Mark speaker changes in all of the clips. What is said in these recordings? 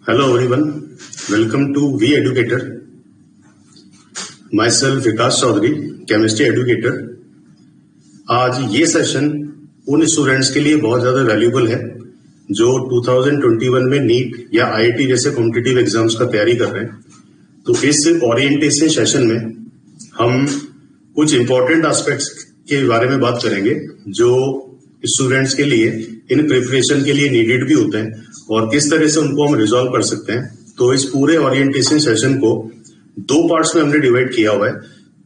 Speaker 1: Hello everyone, welcome to We Educator. Myself Vikas Chaudhary, chemistry educator. आज ये session उन students के लिए बहुत ज्यादा वैल्यूबल है जो 2021 में नीट या आईआईटी जैसे कॉम्पिटिटिव एग्जाम्स का तैयारी कर रहे हैं। तो इस ओरिएंटेशन सेशन में हम कुछ इंपॉर्टेंट एस्पेक्ट्स के बारे में बात करेंगे जो स्टूडेंट्स के लिए इन प्रिपरेशन के लिए नीडेड भी होते हैं और किस तरह से उनको हम रिजॉल्व कर सकते हैं। तो इस पूरे ओरिएंटेशन सेशन को दो पार्ट्स में हमने डिवाइड किया हुआ है।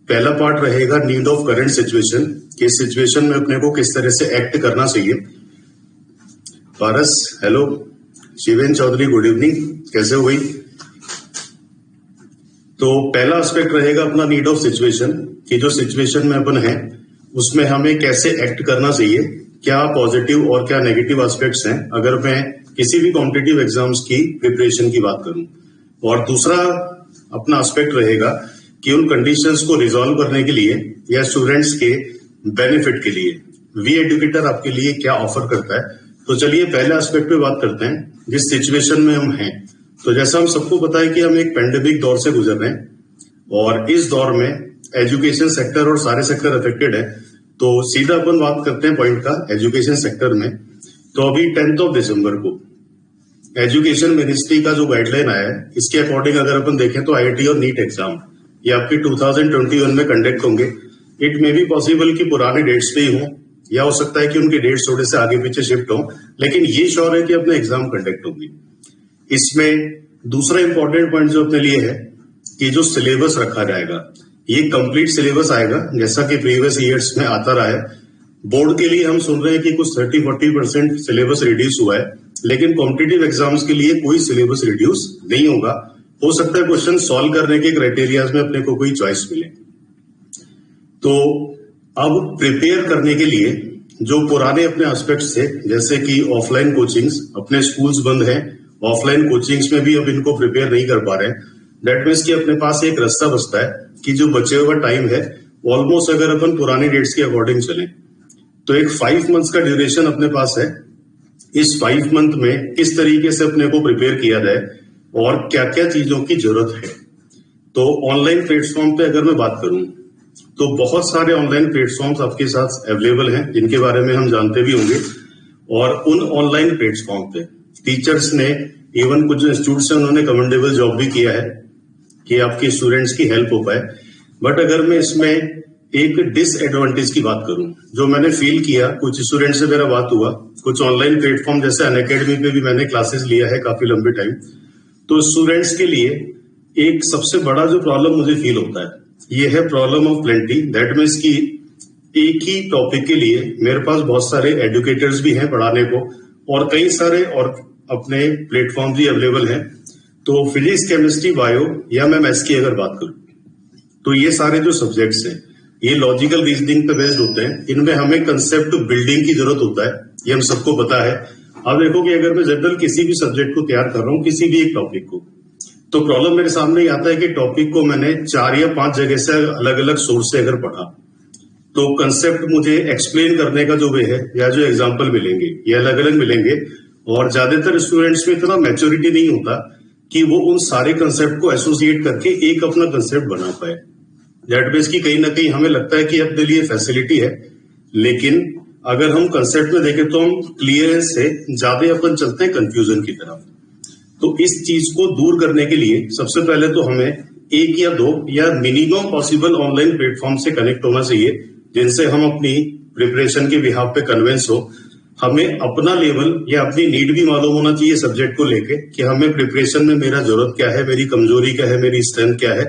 Speaker 1: पहला पार्ट रहेगा नीड ऑफ करंट सिचुएशन, कि सिचुएशन में अपने को किस तरह से एक्ट करना चाहिए। पारस हेलो, शिवेन चौधरी गुड इवनिंग, कैसे हो भाई। तो पहला एस्पेक्ट रहेगा अपना नीड ऑफ सिचुएशन, कि जो सिचुएशन में अपन है उसमें हमें कैसे एक्ट करना चाहिए, क्या पॉजिटिव और क्या नेगेटिव एस्पेक्ट्स हैं अगर मैं किसी भी कॉम्पिटिटिव एग्जाम्स की प्रिपरेशन की बात करूं। और दूसरा अपना एस्पेक्ट रहेगा कि उन कंडीशंस को रिजॉल्व करने के लिए या स्टूडेंट्स के बेनिफिट के लिए वी एडुकेटर आपके लिए क्या ऑफर करता है। तो चलिए पहले एस्पेक्ट पे बात करते हैं, जिस सिचुएशन में हम हैं। तो जैसा हम सबको पता है कि हम एक पेंडेमिक दौर से गुजर रहे हैं और इस दौर में एजुकेशन सेक्टर और सारे सेक्टर अफेक्टेड है। तो सीधा अपन बात करते हैं पॉइंट का एजुकेशन सेक्टर में। तो अभी 10 दिसंबर को एजुकेशन मिनिस्ट्री का जो गाइडलाइन आया है, इसके अकॉर्डिंग अगर अपन देखें तो आईआईटी और नीट एग्जाम ये आपके 2021 में कंडक्ट होंगे। इट मे बी पॉसिबल कि पुराने डेट्स पे ही हों या हो सकता है कि उनके डेट्स थोड़े से आगे पीछे शिफ्ट हों, लेकिन ये श्योर है कि अपने एग्जाम कंडक्ट होंगी। इसमें दूसरा इंपॉर्टेंट पॉइंट जो अपने लिए है कि जो सिलेबस रखा जाएगा ये कंप्लीट सिलेबस आएगा जैसा कि प्रीवियस ईयर्स में आता रहा है। बोर्ड के लिए हम सुन रहे हैं कि कुछ 30-40% सिलेबस रिड्यूस हुआ है, लेकिन कॉम्पिटिटिव एग्जाम्स के लिए कोई सिलेबस रिड्यूस नहीं होगा। हो सकता है क्वेश्चन सॉल्व करने के क्राइटेरियाज में अपने को कोई चॉइस मिले। तो अब प्रिपेयर करने के लिए जो पुराने अपने एस्पेक्ट्स थे, जैसे कि ऑफलाइन कोचिंग्स, अपने स्कूल्स बंद हैं, ऑफलाइन कोचिंग्स में भी अब इनको प्रिपेयर नहीं कर पा रहे हैं। दैट मीन्स कि अपने पास एक रास्ता बचता है कि जो बचे हुआ टाइम है ऑलमोस्ट अगर अपन पुराने डेट्स के अकॉर्डिंग चलें तो एक 5 मंथ्स का ड्यूरेशन अपने पास है। इस 5 मंथ में किस तरीके से अपने को प्रिपेयर किया जाए और क्या क्या चीजों की जरूरत है। तो ऑनलाइन प्लेटफॉर्म पे अगर मैं बात करूं तो बहुत सारे ऑनलाइन प्लेटफॉर्म्स आपके साथ अवेलेबल हैं जिनके बारे में हम जानते भी होंगे। और उन ऑनलाइन प्लेटफॉर्म पे टीचर्स ने इवन कुछ इंस्टीट्यूट से उन्होंने कमेंडेबल जॉब भी किया है कि आपके स्टूडेंट्स की हेल्प हो पाए। बट अगर मैं इसमें एक डिसएडवांटेज की बात करूं, जो मैंने फील किया, कुछ स्टूडेंट से मेरा बात हुआ, कुछ ऑनलाइन प्लेटफॉर्म जैसे अनअकैडमी पे भी मैंने क्लासेस लिया है काफी लंबे टाइम। तो स्टूडेंट्स के लिए एक सबसे बड़ा जो प्रॉब्लम मुझे फील होता है ये है problem of plenty. That means कि एक ही टॉपिक के लिए मेरे पास बहुत सारे एडुकेटर्स भी हैं पढ़ाने को और कई सारे और अपने प्लेटफॉर्म भी अवेलेबल हैं। तो फिजिक्स, केमिस्ट्री, बायो या मैं मैथ्स की अगर बात करूं तो ये सारे जो सब्जेक्ट्स हैं ये लॉजिकल रीजनिंग पे बेस्ड होते हैं। इनमें हमें कंसेप्ट बिल्डिंग की जरूरत होता है, ये हम सबको पता है। अब देखो कि अगर मैं जनरल किसी भी सब्जेक्ट को तैयार कर रहा हूँ, किसी भी एक टॉपिक को, तो प्रॉब्लम मेरे सामने आता है कि टॉपिक को मैंने 4 या 5 जगह से अलग अलग सोर्स से अगर पढ़ा तो कंसेप्ट मुझे एक्सप्लेन करने का जो वे है या जो एग्जाम्पल मिलेंगे ये अलग अलग मिलेंगे। और ज्यादातर स्टूडेंट्स में इतना मैच्योरिटी नहीं होता कि वो उन सारे कंसेप्ट को एसोसिएट करके एक अपना कंसेप्ट बना पाए। दैट मीन्स की कहीं ना कहीं हमें लगता है कि अपने लिए फैसिलिटी है, लेकिन अगर हम कंसेप्ट में देखें तो हम क्लियरेंस से ज्यादा अपन चलते हैं कंफ्यूजन की तरफ। तो इस चीज को दूर करने के लिए सबसे पहले तो हमें 1 या 2 या मिनिमम पॉसिबल ऑनलाइन प्लेटफॉर्म से कनेक्ट होना चाहिए जिनसे हम अपनी प्रिपरेशन के बिहाफ पे कन्विंस हो। हमें अपना लेवल या अपनी नीड भी मालूम होना चाहिए सब्जेक्ट को लेके कि हमें प्रिपरेशन में मेरा जरूरत क्या है, मेरी कमजोरी क्या है, मेरी स्ट्रेंथ क्या है।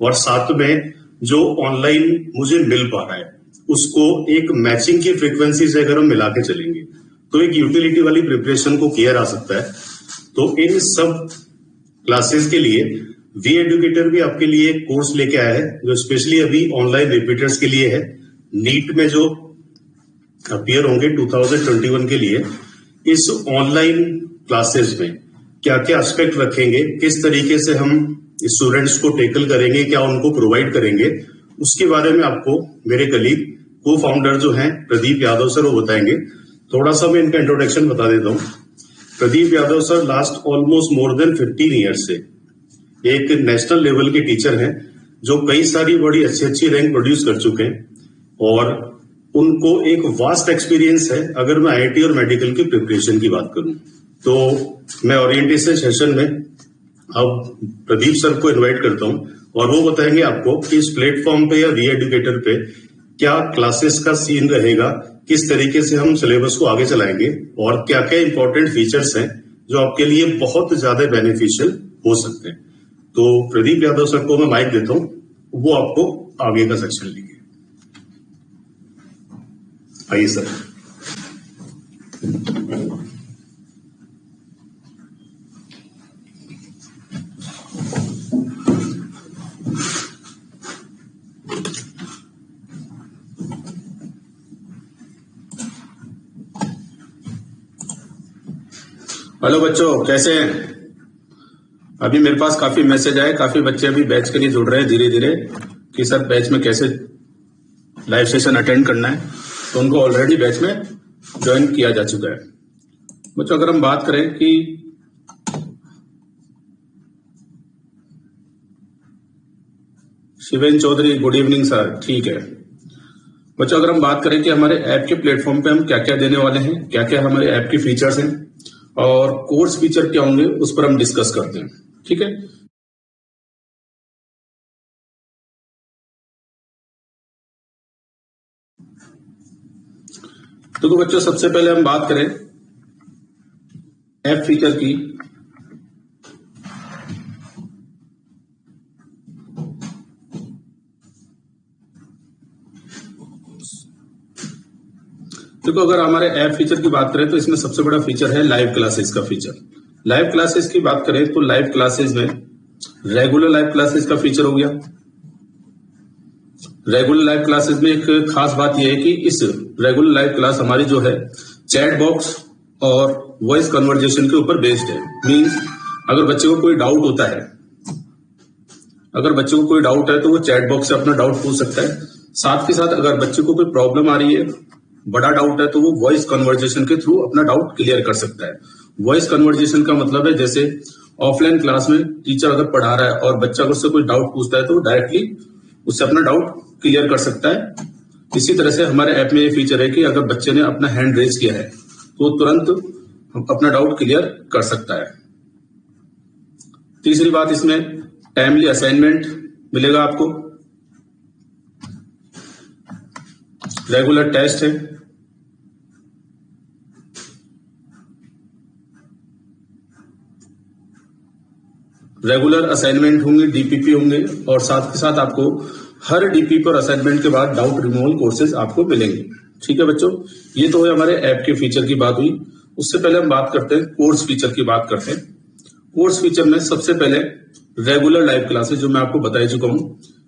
Speaker 1: और साथ में जो ऑनलाइन मुझे मिल पा रहा है उसको एक मैचिंग की फ्रीक्वेंसी से अगर हम मिला के चलेंगे तो एक यूटिलिटी वाली प्रिपरेशन को किया जा सकता है। तो इन सब क्लासेस के लिए वी एडुकेटर भी आपके लिए एक कोर्स लेके आया है जो स्पेशली अभी ऑनलाइन रिपीटर्स के लिए है। नीट में जो अपीयर होंगे 2021 के लिए, इस ऑनलाइन क्लासेस में क्या क्या एस्पेक्ट रखेंगे, किस तरीके से हम स्टूडेंट्स को टेकल करेंगे, क्या उनको प्रोवाइड करेंगे, उसके बारे में आपको मेरे कलीग को फाउंडर जो हैं प्रदीप यादव सर वो बताएंगे। थोड़ा सा मैं इनका इंट्रोडक्शन बता देता हूँ। Pradeep Yadav sir last almost more than 15 years से एक नेशनल लेवल के टीचर हैं जो कई सारी बड़ी अच्छी अच्छी रैंक प्रोड्यूस कर चुके हैं और उनको एक वास्ट एक्सपीरियंस है। अगर मैं आईआईटी और मेडिकल की प्रिपरेशन की बात करूं तो मैं ओरिएंटेशन सेशन में अब प्रदीप सर को इनवाइट करता हूं और वो बताएंगे आपको कि इस प्लेटफॉर्म पे या वी एडुकेटर पे क्या क्लासेस का सीन रहेगा, किस तरीके से हम सिलेबस को आगे चलाएंगे और क्या क्या इंपॉर्टेंट फीचर्स हैं जो आपके लिए बहुत ज्यादा बेनिफिशियल हो सकते हैं। तो प्रदीप यादव सर को मैं माइक देता हूं, वो आपको आगे का सेक्शन लेंगे। आइए सर।
Speaker 2: हेलो बच्चों, कैसे हैं? अभी मेरे पास काफी मैसेज आए, काफी बच्चे अभी बैच के लिए जुड़ रहे हैं धीरे धीरे कि सर बैच में कैसे लाइव सेशन अटेंड करना है, तो उनको ऑलरेडी बैच में ज्वाइन किया जा चुका है। बच्चों अगर हम बात करें कि शिवेन चौधरी, गुड इवनिंग सर, ठीक है। बच्चों अगर हम बात करें कि हमारे ऐप के प्लेटफॉर्म पे हम क्या क्या देने वाले हैं, क्या क्या हमारे ऐप के फीचर्स हैं और कोर्स फीचर क्या होंगे, उस पर हम डिस्कस करते हैं, ठीक है। तो बच्चों सबसे पहले हम बात करें ऐप फीचर की, देखो अगर हमारे ऐप फीचर की बात करें तो इसमें सबसे बड़ा फीचर है लाइव क्लासेस का फीचर। लाइव क्लासेस की बात करें तो लाइव क्लासेस में रेगुलर लाइव क्लासेस का फीचर हो गया। रेगुलर लाइव क्लासेस में एक खास बात यह है कि इस रेगुलर लाइव क्लास हमारी जो है चैट बॉक्स और वॉइस कन्वर्जेशन के ऊपर बेस्ड है। मींस अगर बच्चे को कोई डाउट होता है, तो वो चैट बॉक्स से अपना डाउट पूछ सकता है। साथ के साथ अगर बच्चे को कोई प्रॉब्लम आ रही है, बड़ा डाउट है, तो वो वॉइस कन्वर्जेशन के थ्रू अपना डाउट क्लियर कर सकता है। वॉइस कन्वर्जेशन का मतलब है जैसे ऑफलाइन क्लास में टीचर अगर पढ़ा रहा है और बच्चा अगर उससे कोई डाउट पूछता है तो डायरेक्टली उससे अपना डाउट क्लियर कर सकता है। इसी तरह से हमारे ऐप में ये फीचर है कि अगर बच्चे ने अपना हैंड रेज किया है तो तुरंत अपना डाउट क्लियर कर सकता है। तीसरी बात, इसमें टाइमली असाइनमेंट मिलेगा आपको, रेगुलर टेस्ट है, रेगुलर असाइनमेंट होंगे, डीपीपी होंगे और साथ के साथ आपको हर डीपीपी और असाइनमेंट के बाद डाउट रिमूवल कोर्सेज आपको मिलेंगे। ठीक है बच्चों, ये तो है हमारे ऐप के फीचर की बात हुई। उससे पहले हम बात करते हैं कोर्स फीचर की बात करते हैं। कोर्स फीचर में सबसे पहले रेगुलर लाइव क्लासेस, जो मैं आपको बता चुका हूं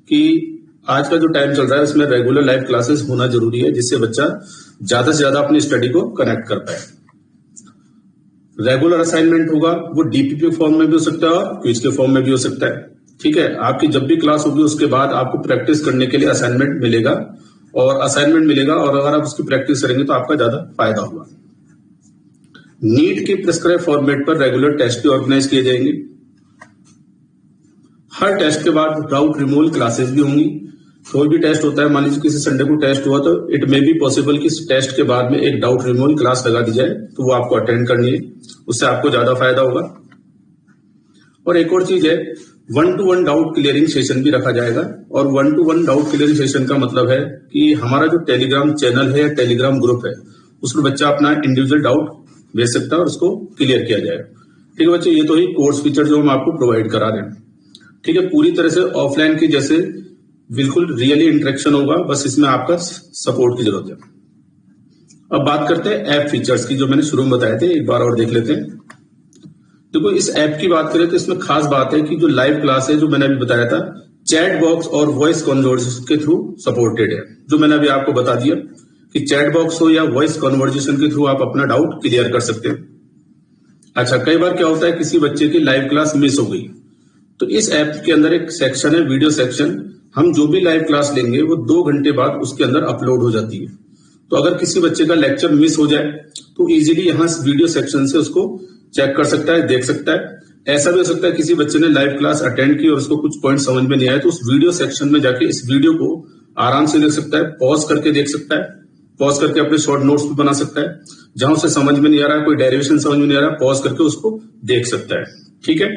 Speaker 2: कि आज का जो टाइम चल रहा है उसमें रेगुलर लाइव क्लासेस होना जरूरी है, जिससे बच्चा ज्यादा से ज्यादा अपनी स्टडी को कनेक्ट कर पाए। रेगुलर असाइनमेंट होगा, वो डीपीपी फॉर्म में भी हो सकता है और क्विज के फॉर्म में भी हो सकता है। ठीक है, आपकी जब भी क्लास होगी उसके बाद आपको प्रैक्टिस करने के लिए असाइनमेंट मिलेगा और अगर आप उसकी प्रैक्टिस करेंगे तो आपका ज्यादा फायदा होगा। नीट के प्रिस्क्राइब फॉर्मेट पर रेगुलर टेस्ट भी ऑर्गेनाइज किए जाएंगे। हर टेस्ट के बाद डाउट रिमूवल क्लासेस भी होंगी। कोई भी टेस्ट होता है, मान लीजिए किसी संडे को टेस्ट हुआ तो इट मे बी पॉसिबल कि टेस्ट के बाद में एक डाउट रिमूवल क्लास लगा दी जाए, तो वो आपको अटेंड करनी है, उससे आपको ज्यादा फायदा होगा। और एक और चीज है, 1-to-1 डाउट क्लियरिंग सेशन भी रखा जाएगा। और 1-to-1 डाउट क्लियरिंग सेशन का मतलब है कि हमारा जो टेलीग्राम चैनल है या टेलीग्राम ग्रुप है उसमें बच्चा अपना इंडिविजुअल डाउट भेज सकता है और उसको क्लियर किया जाएगा। ठीक है बच्चे, ये तो ही कोर्स फीचर जो हम आपको प्रोवाइड करा रहे हैं। ठीक है, पूरी तरह से ऑफलाइन की जैसे बिल्कुल रियली इंटरेक्शन होगा, बस इसमें आपका सपोर्ट की जरूरत है। अब बात करते हैं ऐप फीचर्स की, जो मैंने शुरू में बताए थे, एक बार और देख लेते हैं। देखो इस ऐप की बात करें तो इसमें खास बात है कि जो लाइव क्लास है, जो मैंने अभी बताया था, चैट बॉक्स और वॉइस कन्वर्जेशन के थ्रू सपोर्टेड है। जो मैंने अभी आपको बता दिया कि चैट बॉक्स हो या वॉइस कन्वर्जेशन के थ्रू आप अपना डाउट क्लियर कर सकते हैं। अच्छा, कई बार क्या होता है किसी बच्चे की लाइव क्लास मिस हो गई, तो इस ऐप के अंदर एक सेक्शन है वीडियो सेक्शन। हम जो भी लाइव क्लास लेंगे वो 2 घंटे बाद उसके अंदर अपलोड हो जाती है। तो अगर किसी बच्चे का लेक्चर मिस हो जाए तो इजीली यहाँ वीडियो सेक्शन से उसको चेक कर सकता है, देख सकता है। ऐसा भी हो सकता है किसी बच्चे ने लाइव क्लास अटेंड की और उसको कुछ पॉइंट समझ में नहीं आया तो उस वीडियो सेक्शन में जाके इस वीडियो को आराम से देख सकता है, पॉज करके देख सकता है, पॉज करके अपने शॉर्ट नोट्स भी बना सकता है। जहां उसे समझ में नहीं आ रहा है, कोई डेरिवेशन समझ में नहीं आ रहा है, पॉज करके उसको देख सकता है। ठीक है।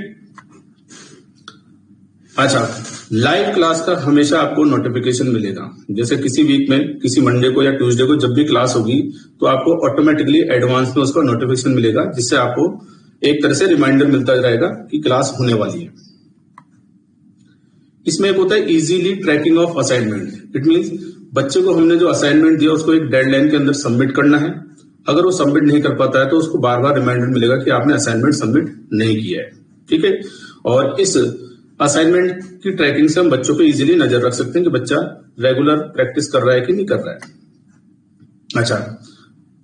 Speaker 2: अच्छा, लाइव क्लास का हमेशा आपको नोटिफिकेशन मिलेगा। जैसे किसी वीक में, किसी मंडे को या ट्यूसडे को जब भी क्लास होगी तो आपको ऑटोमेटिकली एडवांस में उसका नोटिफिकेशन मिलेगा, जिससे आपको एक तरह से रिमाइंडर मिलता रहेगा कि क्लास होने वाली है। इसमें एक होता है easily tracking of assignment. It means बच्चे को हमने जो असाइनमेंट दिया उसको एक डेडलाइन के अंदर सबमिट करना है। अगर वो सबमिट नहीं कर पाता है तो उसको बार बार रिमाइंडर मिलेगा कि आपने असाइनमेंट सबमिट नहीं किया है। ठीक है। और इस असाइनमेंट की ट्रैकिंग से हम बच्चों पे इजीली नजर रख सकते हैं कि बच्चा रेगुलर प्रैक्टिस कर रहा है कि नहीं कर रहा है। अच्छा,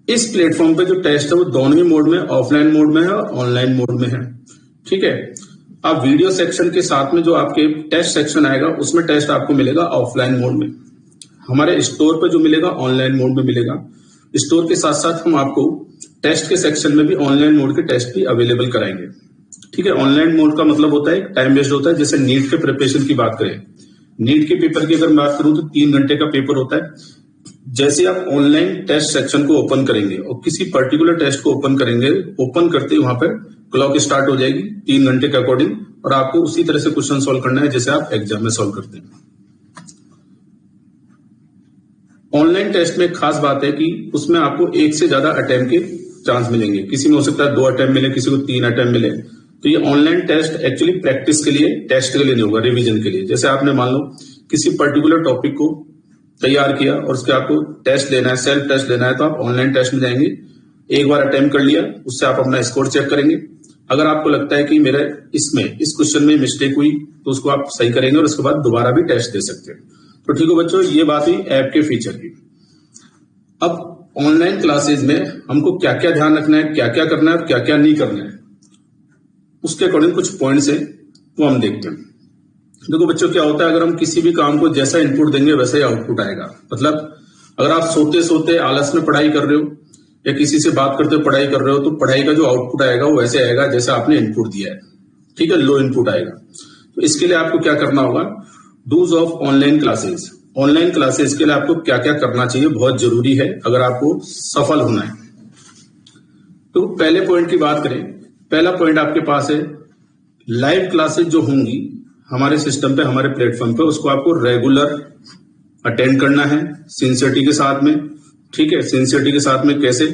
Speaker 2: इस प्लेटफॉर्म पे जो टेस्ट है वो दोनों ही मोड में, ऑफलाइन मोड में है और ऑनलाइन मोड में है। ठीक है। अब वीडियो सेक्शन के साथ में जो आपके टेस्ट सेक्शन आएगा उसमें टेस्ट आपको मिलेगा ऑफलाइन मोड में। हमारे स्टोर पे जो मिलेगा ऑनलाइन मोड में मिलेगा। स्टोर के साथ साथ हम आपको टेस्ट के सेक्शन में भी ऑनलाइन मोड के टेस्ट भी अवेलेबल कराएंगे। ठीक है। ऑनलाइन मोड का मतलब होता है टाइम वेस्ट होता है। जैसे नीट के प्रिपरेशन की बात करें, नीट के पेपर की अगर मैं बात करूं तो 3 घंटे का पेपर होता है। जैसे आप ऑनलाइन टेस्ट सेक्शन को ओपन करेंगे और किसी पर्टिकुलर टेस्ट को ओपन करेंगे, ओपन करते ही वहां पर क्लॉक स्टार्ट हो जाएगी 3 घंटे के अकॉर्डिंग, और आपको उसी तरह से क्वेश्चन सॉल्व करना है जैसे आप एग्जाम में सॉल्व करते हैं। ऑनलाइन टेस्ट में खास बात है कि उसमें आपको 1 से ज्यादा अटेम्प्ट के चांस मिलेंगे। किसी में हो सकता है 2 अटेम्प्ट मिले, किसी को 3 अटेम्प्ट मिले। तो ये ऑनलाइन टेस्ट एक्चुअली प्रैक्टिस के लिए, टेस्ट के लिए नहीं होगा, रिवीजन के लिए। जैसे आपने मान लो किसी पर्टिकुलर टॉपिक को तैयार किया और उसके आपको टेस्ट लेना है, सेल्फ टेस्ट लेना है, तो आप ऑनलाइन टेस्ट में जाएंगे, एक बार अटेम्प्ट कर लिया, उससे आप अपना स्कोर चेक करेंगे। अगर आपको लगता है कि मेरा इसमें इस क्वेश्चन में मिस्टेक हुई तो उसको आप सही करेंगे और उसके बाद दोबारा भी टेस्ट दे सकते हैं। तो ठीक है बच्चों, ये बात हुई ऐप के फीचर की। अब ऑनलाइन क्लासेज में हमको क्या क्या ध्यान रखना है, क्या क्या करना है और क्या क्या नहीं करना है, उसके अकॉर्डिंग कुछ पॉइंट्स है वो हम देखते हैं। देखो बच्चों, क्या होता है, अगर हम किसी भी काम को जैसा इनपुट देंगे वैसा ही आउटपुट आएगा। मतलब अगर आप सोते सोते आलस में पढ़ाई कर रहे हो या किसी से बात करते हुए पढ़ाई कर रहे हो तो पढ़ाई का जो आउटपुट आएगा वो वैसे आएगा जैसा आपने इनपुट दिया है। ठीक है, लो इनपुट आएगा। तो इसके लिए आपको क्या करना होगा, do's of online classes. Online classes के लिए आपको क्या क्या करना चाहिए, बहुत जरूरी है अगर आपको सफल होना है। तो पहले पॉइंट की बात करें, पहला पॉइंट आपके पास है, लाइव क्लासेस जो होंगी हमारे सिस्टम पे, हमारे प्लेटफॉर्म पे, उसको आपको रेगुलर अटेंड करना है सिंसियरिटी के साथ में। ठीक है, सिंसियरिटी के साथ में कैसे,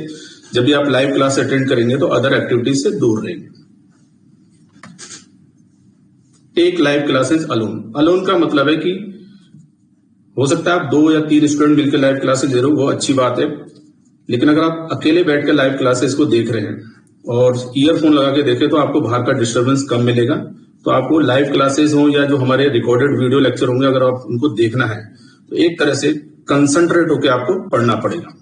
Speaker 2: जब भी आप लाइव क्लास अटेंड करेंगे तो अदर एक्टिविटीज से दूर रहेंगे। Take live classes alone. Alone का मतलब है कि हो सकता है आप 2 या 3 स्टूडेंट मिलकर लाइव क्लासेस दे रहे हो, वो अच्छी बात है। लेकिन अगर आप अकेले बैठकर लाइव क्लासेस को देख रहे हैं और ईयरफोन लगा के देखें तो आपको बाहर का डिस्टर्बेंस कम मिलेगा। तो आपको लाइव क्लासेस हो या जो हमारे रिकॉर्डेड वीडियो लेक्चर होंगे, अगर आप उनको देखना है तो एक तरह से कंसंट्रेट होकर आपको पढ़ना पड़ेगा।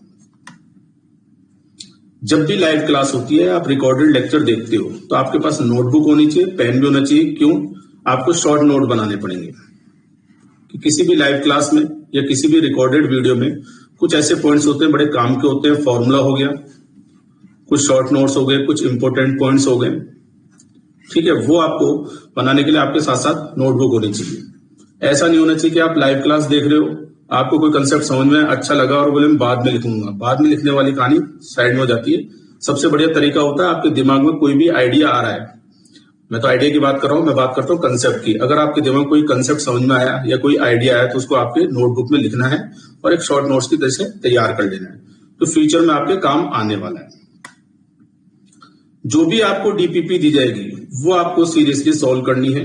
Speaker 2: जब भी लाइव क्लास होती है, आप रिकॉर्डेड लेक्चर देखते हो तो आपके पास नोटबुक होनी चाहिए, पेन भी होना चाहिए। क्यों? आपको शॉर्ट नोट बनाने पड़ेंगे कि किसी भी लाइव क्लास में या किसी भी रिकॉर्डेड वीडियो में कुछ ऐसे पॉइंट्स होते हैं, बड़े काम के होते हैं। फॉर्मूला हो गया, कुछ शॉर्ट नोट्स हो गए, कुछ इंपॉर्टेंट पॉइंट्स हो गए। ठीक है, वो आपको बनाने के लिए आपके साथ साथ नोटबुक होनी चाहिए। ऐसा नहीं होना चाहिए कि आप लाइव क्लास देख रहे हो, आपको कोई कंसेप्ट समझ में अच्छा लगा और बोले मैं बाद में लिखूंगा। बाद में लिखने वाली कहानी साइड में हो जाती है। सबसे बढ़िया तरीका होता है, आपके दिमाग में कोई भी आइडिया आ रहा है, मैं तो आइडिया की बात कर रहा हूं, मैं बात करता हूं कंसेप्ट की। अगर आपके दिमाग में कोई कंसेप्ट समझ में आया या कोई आइडिया आया तो उसको आपके नोटबुक में लिखना है और एक शॉर्ट नोट्स की तरह से तैयार कर लेना है। तो फ्यूचर में आपके काम आने वाला है। जो भी आपको डीपीपी दी जाएगी वो आपको सीरियसली सॉल्व करनी है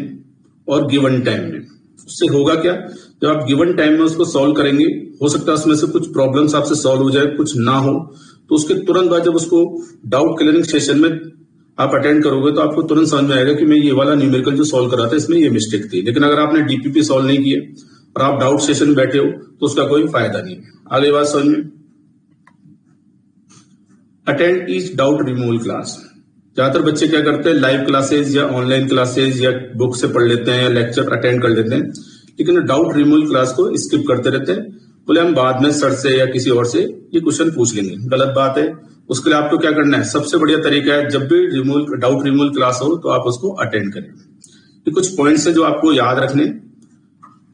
Speaker 2: और गिवन टाइम में। उससे होगा क्या, जब आप गिवन टाइम में उसको सॉल्व करेंगे, हो सकता है उसमें से कुछ प्रॉब्लम्स आपसे सॉल्व हो जाए, कुछ ना हो, तो उसके तुरंत बाद जब उसको डाउट क्लियरिंग सेशन में आप अटेंड करोगे तो आपको तुरंत समझ में आएगा कि मैं ये वाला न्यूमेरिकल जो सॉल्व कर रहा था इसमें ये मिस्टेक थी। लेकिन अगर आपने डीपीपी सॉल्व नहीं किया और आप डाउट सेशन में बैठे हो तो उसका कोई फायदा नहीं है। आगे बात समझ में। Attend each doubt removal class. ज्यादातर बच्चे क्या करते हैं, लाइव क्लासेज या ऑनलाइन क्लासेज या बुक से पढ़ लेते हैं या लेक्चर अटेंड कर लेते हैं, लेकिन डाउट रिमूवल क्लास को स्किप करते रहते हैं। बोले हम बाद में सर से या किसी और से ये क्वेश्चन पूछ लेंगे। गलत बात है। उसके लिए आपको क्या करना है, सबसे बढ़िया तरीका है जब भी डाउट रिमूवल क्लास हो तो आप उसको अटेंड करें। ये कुछ पॉइंट्स है जो आपको याद रखने,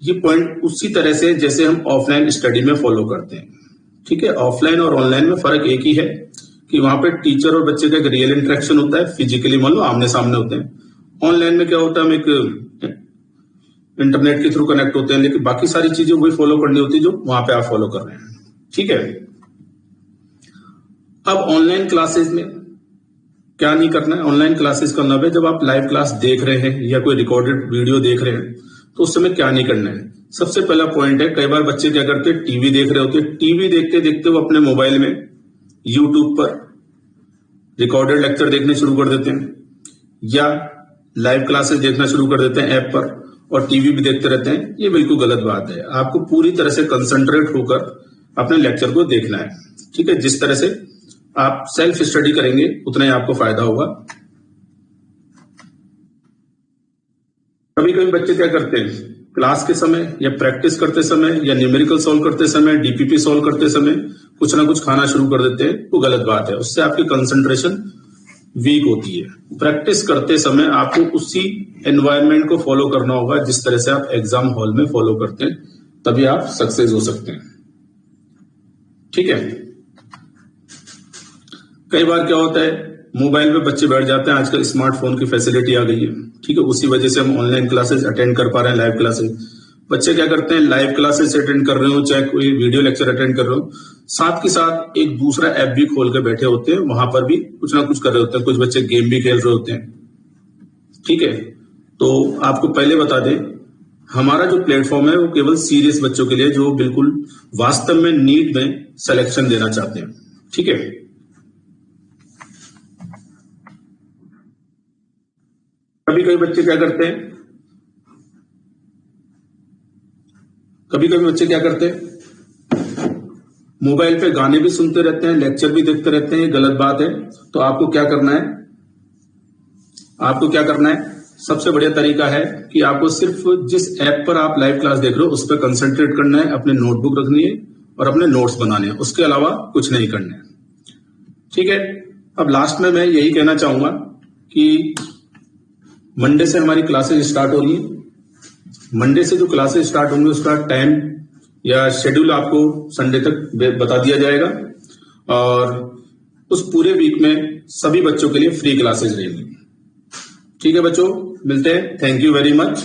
Speaker 2: ये पॉइंट उसी तरह से जैसे हम ऑफलाइन स्टडी में फॉलो करते हैं। ठीक है, ऑफलाइन और ऑनलाइन में फर्क एक ही है कि वहां पे टीचर और बच्चे का एक रियल इंटरेक्शन होता है, फिजिकली मान लो आमने सामने होते हैं। ऑनलाइन में क्या होता है, हम एक इंटरनेट के थ्रू कनेक्ट होते हैं, लेकिन बाकी सारी चीजें वही फॉलो करनी होती है जो वहां पे आप फॉलो कर रहे हैं। ठीक है, अब ऑनलाइन क्लासेस में क्या नहीं करना है। ऑनलाइन क्लासेस का मतलब है जब आप लाइव क्लास देख रहे हैं या कोई रिकॉर्डेड वीडियो देख रहे हैं तो उस समय क्या नहीं करना है। सबसे पहला पॉइंट है, कई बार बच्चे क्या करते हैं, टीवी देख रहे होते हैं, टीवी देखते देखते वो अपने मोबाइल में यूट्यूब पर रिकॉर्डेड लेक्चर देखने शुरू कर देते हैं या लाइव क्लासेस देखना शुरू कर देते हैं ऐप पर, और टीवी भी देखते रहते हैं। ये बिल्कुल गलत बात है। आपको पूरी तरह से कंसंट्रेट होकर अपने लेक्चर को देखना है। ठीक है, जिस तरह से आप सेल्फ स्टडी करेंगे उतना ही आपको फायदा होगा। कभी कभी बच्चे क्या करते हैं, क्लास के समय या प्रैक्टिस करते समय या न्यूमेरिकल सॉल्व करते समय, डीपीपी सॉल्व करते समय कुछ ना कुछ खाना शुरू कर देते हैं। वो गलत बात है, उससे आपकी कंसंट्रेशन वीक होती है। प्रैक्टिस करते समय आपको उसी एनवायरनमेंट को फॉलो करना होगा जिस तरह से आप एग्जाम हॉल में फॉलो करते हैं, तभी आप सक्सेस हो सकते हैं। ठीक है, कई बार क्या होता है, मोबाइल पे बच्चे बैठ जाते हैं, आजकल स्मार्टफोन की फैसिलिटी आ गई है। ठीक है, उसी वजह से हम ऑनलाइन क्लासेस अटेंड कर पा रहे हैं, लाइव क्लासेस। बच्चे क्या करते हैं, लाइव क्लासेस अटेंड कर रहे हो चाहे कोई वीडियो लेक्चर अटेंड कर रहे हो, साथ के साथ एक दूसरा ऐप भी खोल के बैठे होते हैं, वहां पर भी कुछ ना कुछ कर रहे होते हैं। कुछ बच्चे गेम भी खेल रहे होते हैं। ठीक है, तो आपको पहले बता दें, हमारा जो प्लेटफॉर्म है वो केवल सीरियस बच्चों के लिए, जो बिल्कुल वास्तव में नीट में सिलेक्शन देना चाहते हैं। ठीक है, कभी कभी बच्चे क्या करते हैं, मोबाइल पे गाने भी सुनते रहते हैं, लेक्चर भी देखते रहते हैं। ये गलत बात है। तो आपको क्या करना है, सबसे बढ़िया तरीका है कि आपको सिर्फ जिस ऐप पर आप लाइव क्लास देख रहे हो उस पर कंसंट्रेट करना है, अपने नोटबुक रखनी है और अपने नोट्स बनाने हैं, उसके अलावा कुछ नहीं करना है। ठीक है, अब लास्ट में मैं यही कहना चाहूंगा कि मंडे से हमारी क्लासेस स्टार्ट हो रही है। मंडे से जो क्लासेस स्टार्ट होंगी उसका टाइम या शेड्यूल आपको संडे तक बता दिया जाएगा, और उस पूरे वीक में सभी बच्चों के लिए फ्री क्लासेस रहेंगी। ठीक है बच्चों, मिलते हैं। Thank you very much.